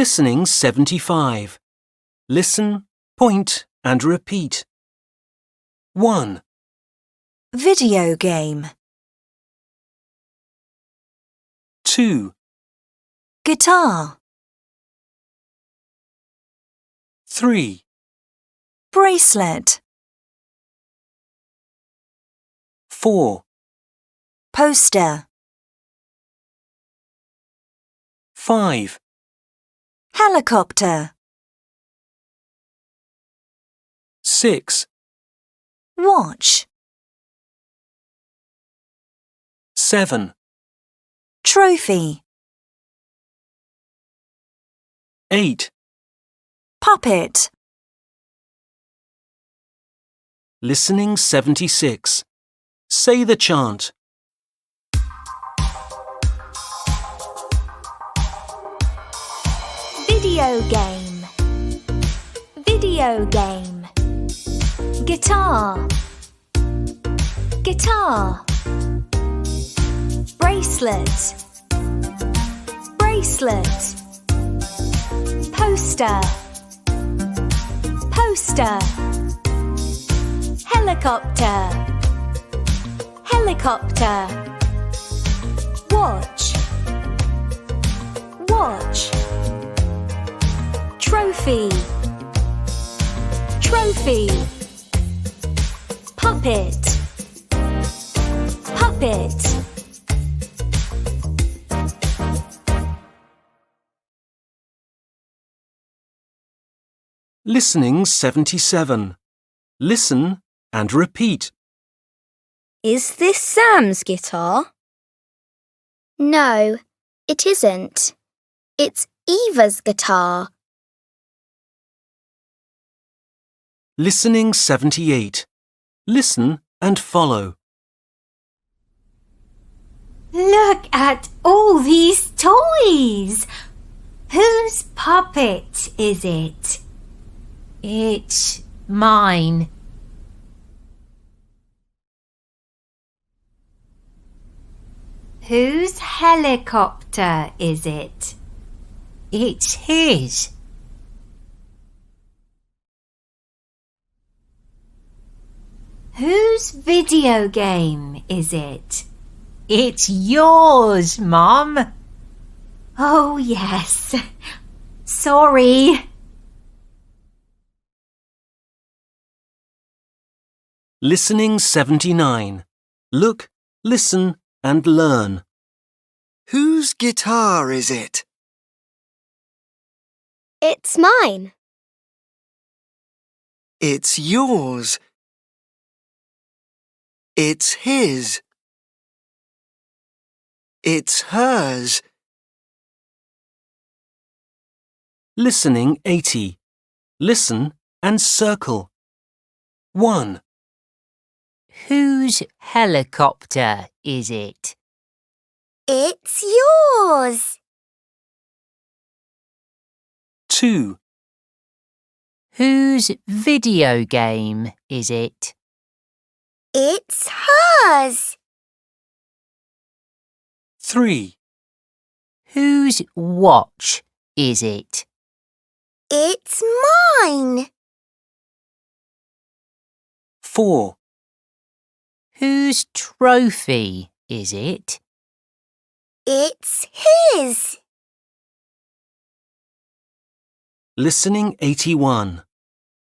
Listening 75. Listen, point and repeat. 1, Video game. 2, Guitar. 3, Bracelet. 4, Poster. 5, Helicopter. 6, Watch. 7, Trophy. 8. Puppet. Listening 76. Say the chant. Video game. Video game. Guitar. Guitar. Bracelet. Bracelet. Poster. Poster. Helicopter. Helicopter. Watch. Watch. Trophy. Trophy. Puppet. Puppet. Listening 77. Listen and repeat. Is this Sam's guitar? No, it isn't. It's Eva's guitar. Listening 78. Listen and follow. Look at all these toys. Whose puppet is it? It's mine. Whose helicopter is it? It's his. Whose video game is it? It's yours, Mum. Oh, yes. Sorry. Listening 79. Look, listen and learn. Whose guitar is it? It's mine. It's yours. It's his. It's hers. Listening 80. Listen and circle. 1, Whose helicopter is it? It's yours. 2, Whose video game is it? It's hers. 3, Whose watch is it? It's mine. 4, Whose trophy is it? It's his. Listening 81.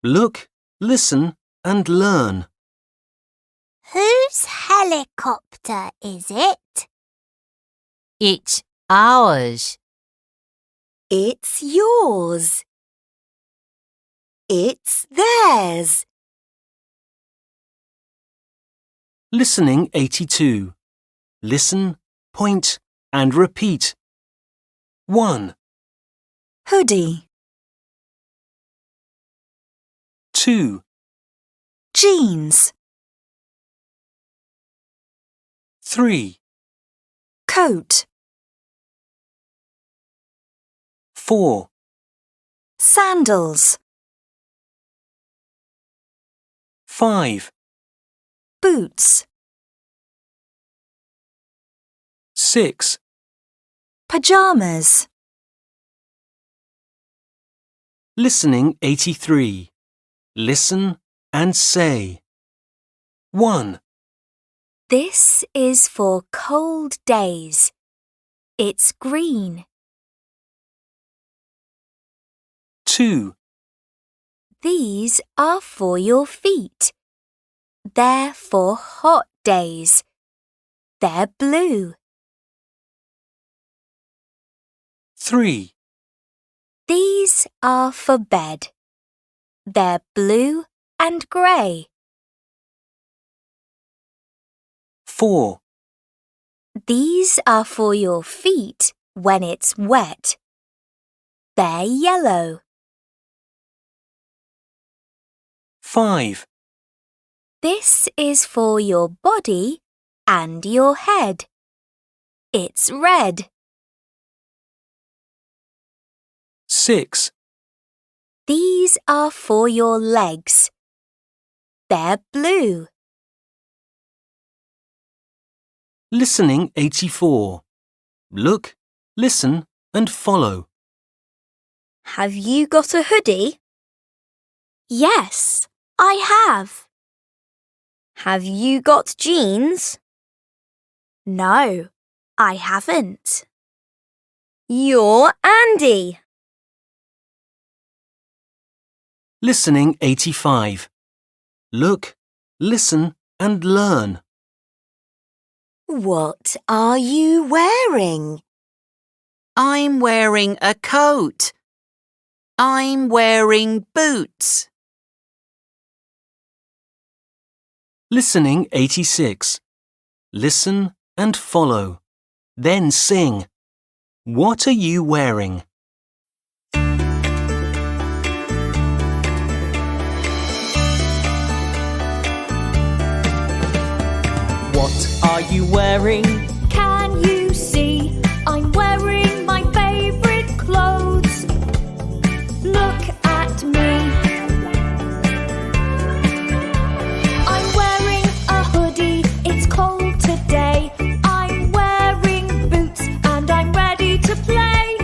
Look, listen and learn. Whose helicopter is it? It's ours. It's yours. It's theirs. Listening 82. Listen, point and repeat. 1, Hoodie. 2, Jeans. 3, Coat. 4, Sandals. 5, Boots. 6, Pajamas. Listening 83. Listen and say. 1, This is for cold days. It's green. 2, These are for your feet. They're for hot days. They're blue. 3, These are for bed. They're blue and grey. 4, These are for your feet when it's wet. They're yellow. 5, This is for your body and your head. It's red. 6, These are for your legs. They're blue. Listening 84. Look, listen and follow. Have you got a hoodie? Yes, I have. Have you got jeans? No, I haven't. You're Andy. Listening 85. Look, listen and learn. What are you wearing? I'm wearing a coat. I'm wearing boots. Listening 86. Listen and follow. Then sing. What are you wearing? What are you wearing? Can you see? I'm wearing my favourite clothes. Look at me. I'm wearing a hoodie. It's cold today. I'm wearing boots and I'm ready to play.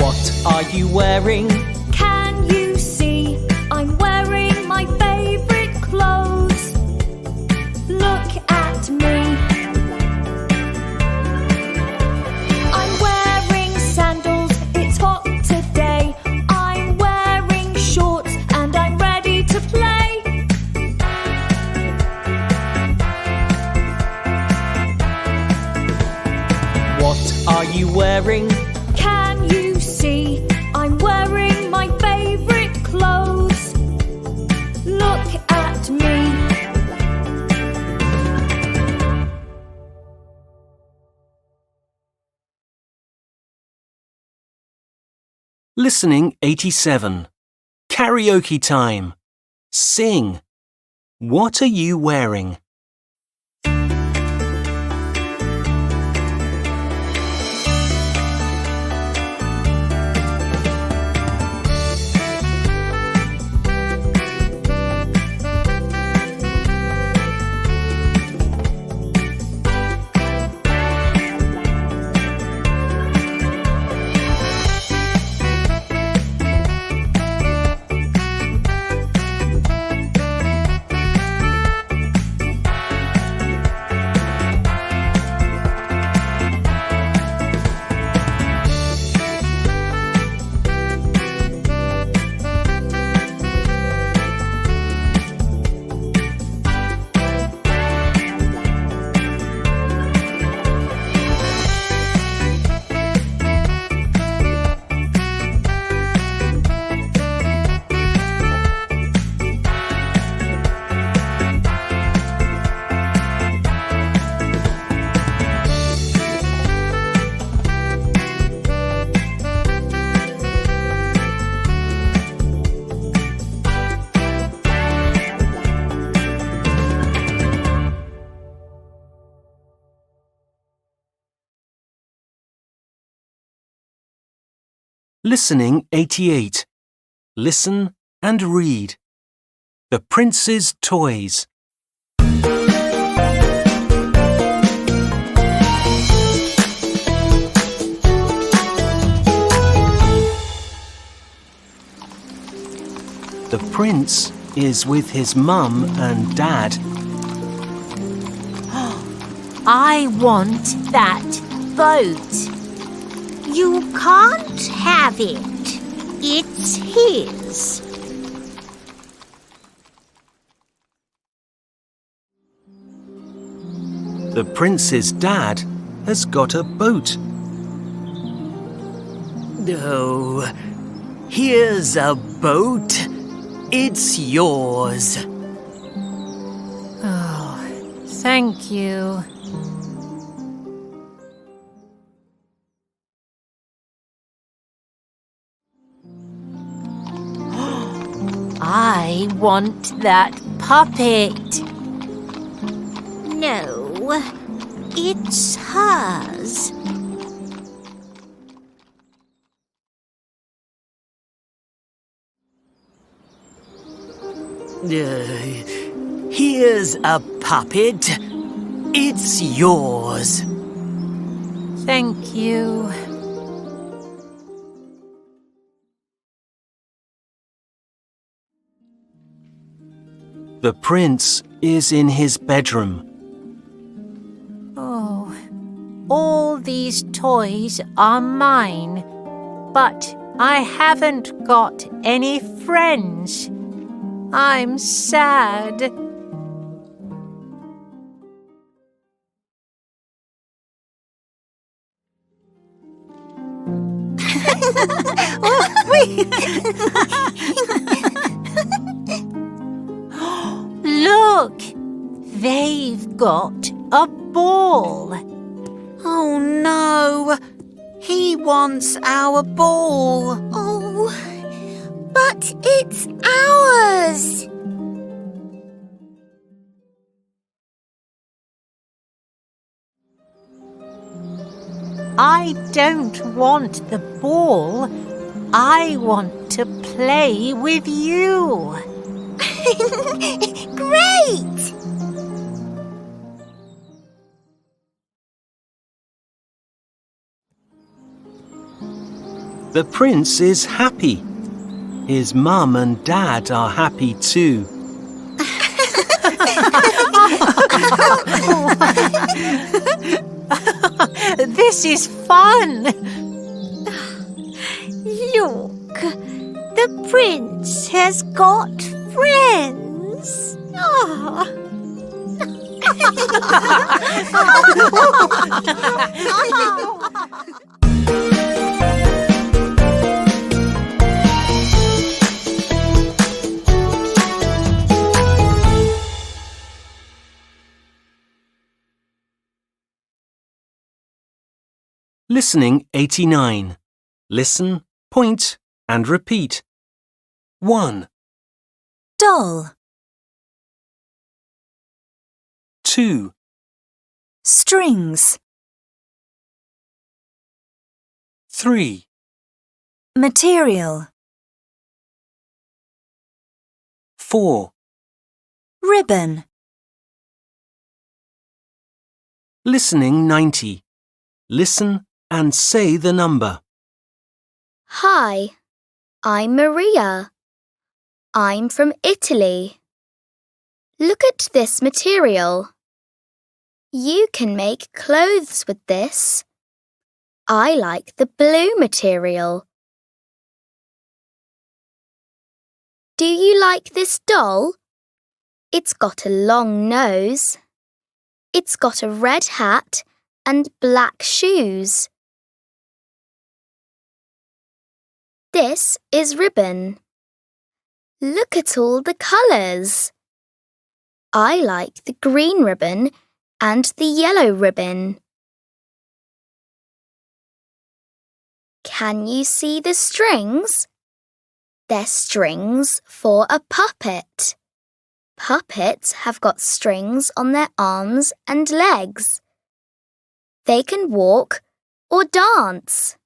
What are you wearing? Can you see? I'm wearing my favourite clothes. Look at me. I'm wearing sandals. It's hot today. I'm wearing shorts and I'm ready to play. What are you wearing? Can you see? I'm wearing my favourite clothes. Look at me. Listening 87. Karaoke time. Sing. What are you wearing? Listening 88. Listen and read. The Prince's Toys. The prince is with his mum and dad. I want that boat. You can't have it. It's his. The prince's dad has got a boat. Oh, here's a boat. It's yours. Oh, thank you. I want that puppet. No, it's hers. Here's a puppet. It's yours. Thank you. The prince is in his bedroom. Oh, all these toys are mine, but I haven't got any friends. I'm sad. Look, they've got a ball. Oh no! He wants our ball. Oh, but it's ours. I don't want the ball. I want to play with you. Great! The prince is happy. His mum and dad are happy too. This is fun. Look, the prince has got friends. Ah. Listening 89. Listen, point, and repeat. 1, Doll, 2, strings, 3, material, 4. ribbon, Listening 90. Listen and say the number. Hi, I'm Maria. I'm from Italy. Look at this material. You can make clothes with this. I like the blue material. Do you like this doll? It's got a long nose. It's got a red hat and black shoes. This is ribbon. Look at all the colours. I like the green ribbon and the yellow ribbon. Can you see the strings? They're strings for a puppet. Puppets have got strings on their arms and legs. They can walk or dance.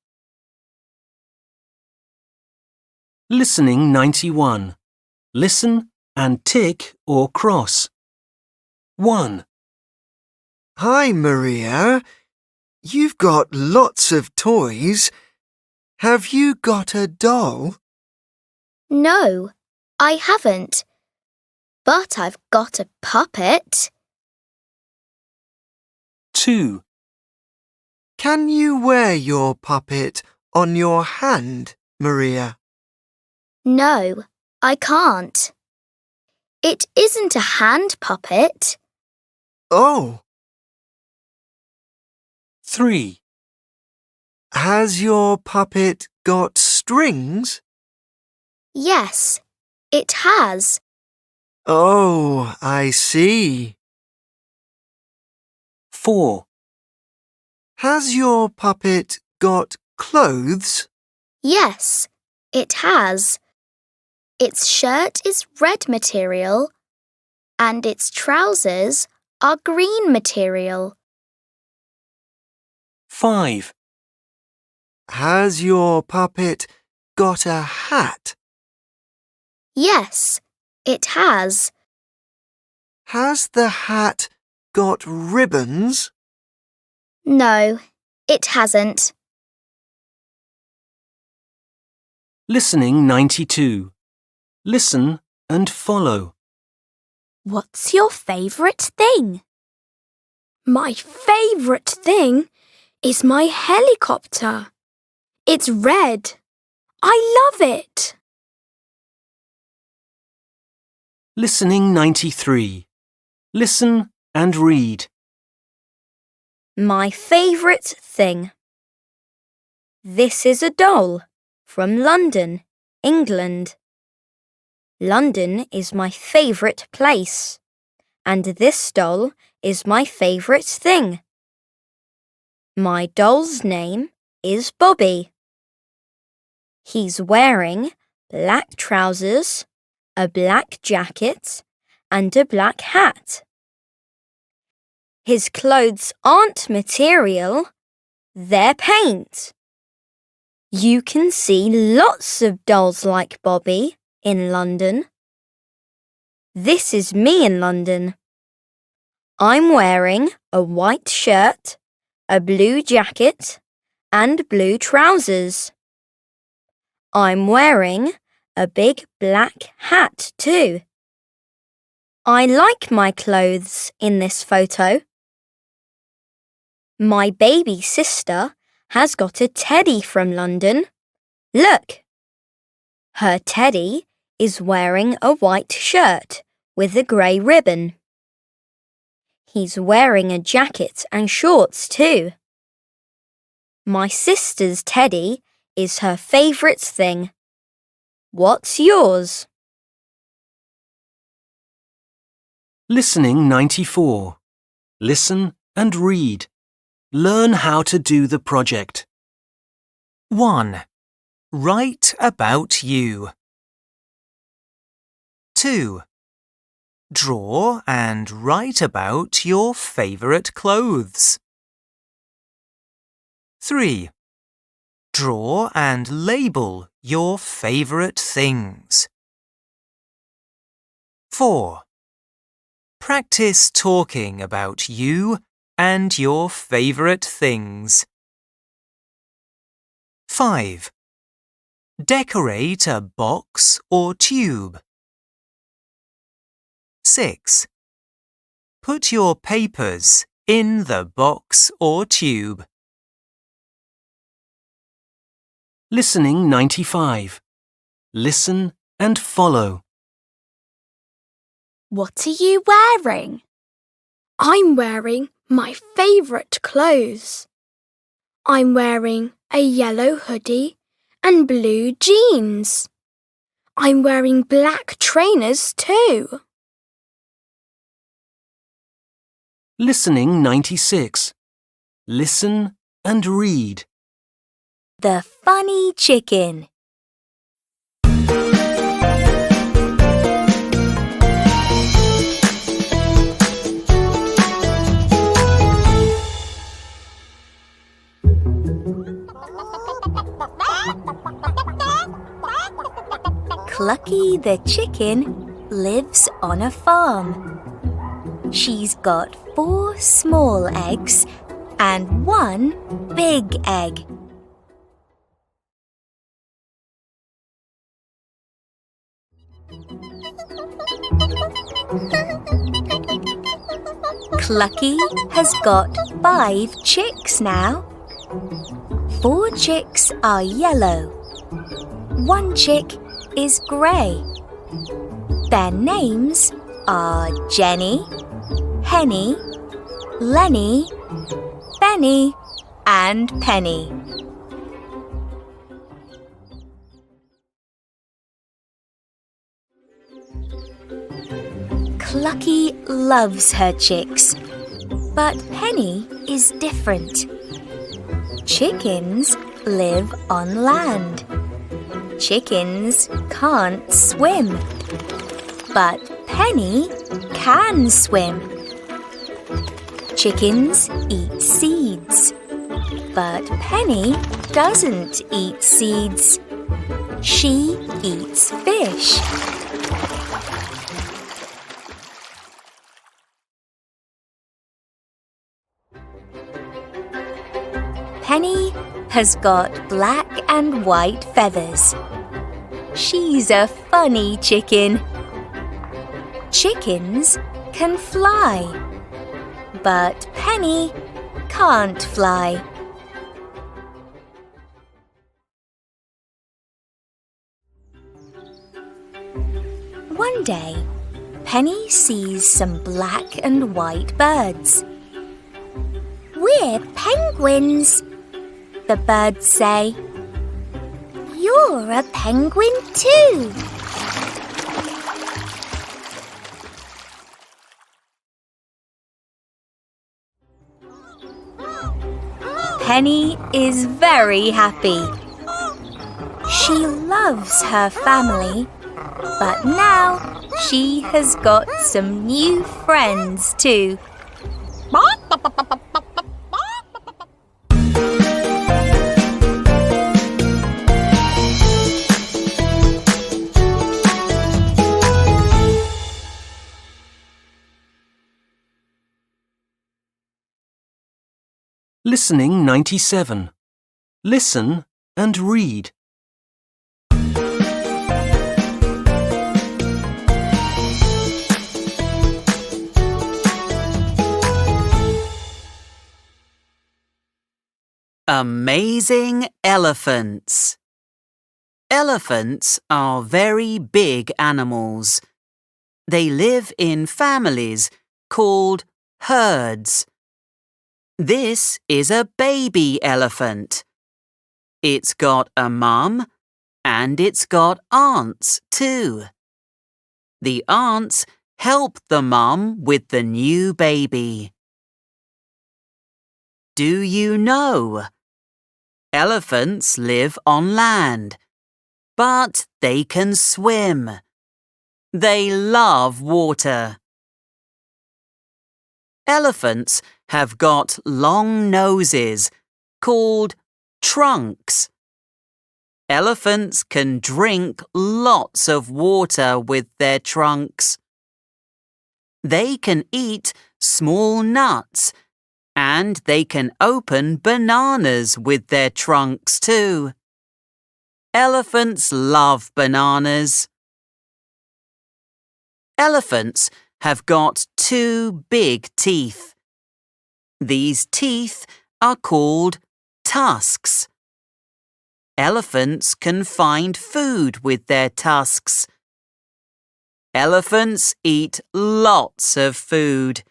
Listening 91. Listen and tick or cross. 1, Hi, Maria. You've got lots of toys. Have you got a doll? No, I haven't. But I've got a puppet. 2. Can you wear your puppet on your hand, Maria? No, I can't. It isn't a hand puppet. Oh. 3. Has your puppet got strings? Yes, it has. Oh, I see. 4. Has your puppet got clothes? Yes, it has. Its shirt is red material and its trousers are green material. 5. Has your puppet got a hat? Yes, it has. Has the hat got ribbons? No, it hasn't. Listening 92. Listen and follow. What's your favourite thing? My favourite thing is my helicopter. It's red. I love it. Listening 93. Listen and read. My favourite thing. This is a doll from London, England. London is my favourite place, and this doll is my favourite thing. My doll's name is Bobby. He's wearing black trousers, a black jacket, and a black hat. His clothes aren't material, they're paint. You can see lots of dolls like Bobby in London. This is me in London. I'm wearing a white shirt, a blue jacket, and blue trousers. I'm wearing a big black hat too. I like my clothes in this photo. My baby sister has got a teddy from London. Look! Her teddy is wearing a white shirt with a grey ribbon. He's wearing a jacket and shorts too. My sister's teddy is her favourite thing. What's yours? Listening 94. Listen and read. Learn how to do the project. 1. Write about you. 2. Draw and write about your favourite clothes. 3. Draw and label your favourite things. 4. Practice talking about you and your favourite things. 5. Decorate a box or tube. 6. Put your papers in the box or tube. Listening 95. Listen and follow. What are you wearing? I'm wearing my favourite clothes. I'm wearing a yellow hoodie and blue jeans. I'm wearing black trainers too. Listening 96. Listen and read. The funny chicken. Clucky the chicken lives on a farm. She's got 4 small eggs and 1 big egg. Clucky has got 5 chicks now. 4 chicks are yellow. 1 chick is grey. Their names are Jenny, Henny, Lenny, Benny, and Penny. Clucky loves her chicks, but Penny is different. Chickens live on land. Chickens can't swim, but Penny can swim. Chickens eat seeds, but Penny doesn't eat seeds. She eats fish. Penny has got black and white feathers. She's a funny chicken. Chickens can fly, but Penny can't fly. One day, Penny sees some black and white birds. We're penguins, the birds say. You're a penguin too. Penny is very happy. She loves her family, but now she has got some new friends too. Listening 97. Listen and read. Amazing elephants. Elephants are very big animals. They live in families called herds. This is a baby elephant. It's got a mum and it's got aunts too. The aunts help the mum with the new baby. Do you know? Elephants live on land, but they can swim. They love water. Elephants have got long noses called trunks. Elephants can drink lots of water with their trunks. They can eat small nuts and they can open bananas with their trunks too. Elephants love bananas. Elephants have got 2 big teeth. These teeth are called tusks. Elephants can find food with their tusks. Elephants eat lots of food.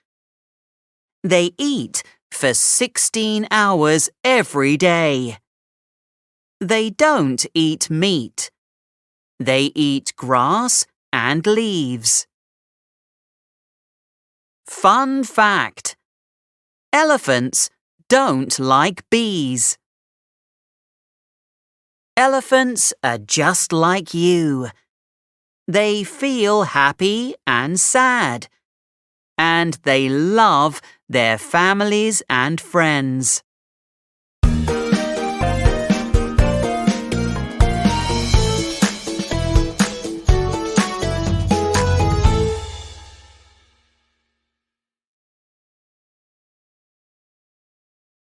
They eat for 16 hours every day. They don't eat meat. They eat grass and leaves. Fun fact: elephants don't like bees. Elephants are just like you. They feel happy and sad, and they love their families and friends.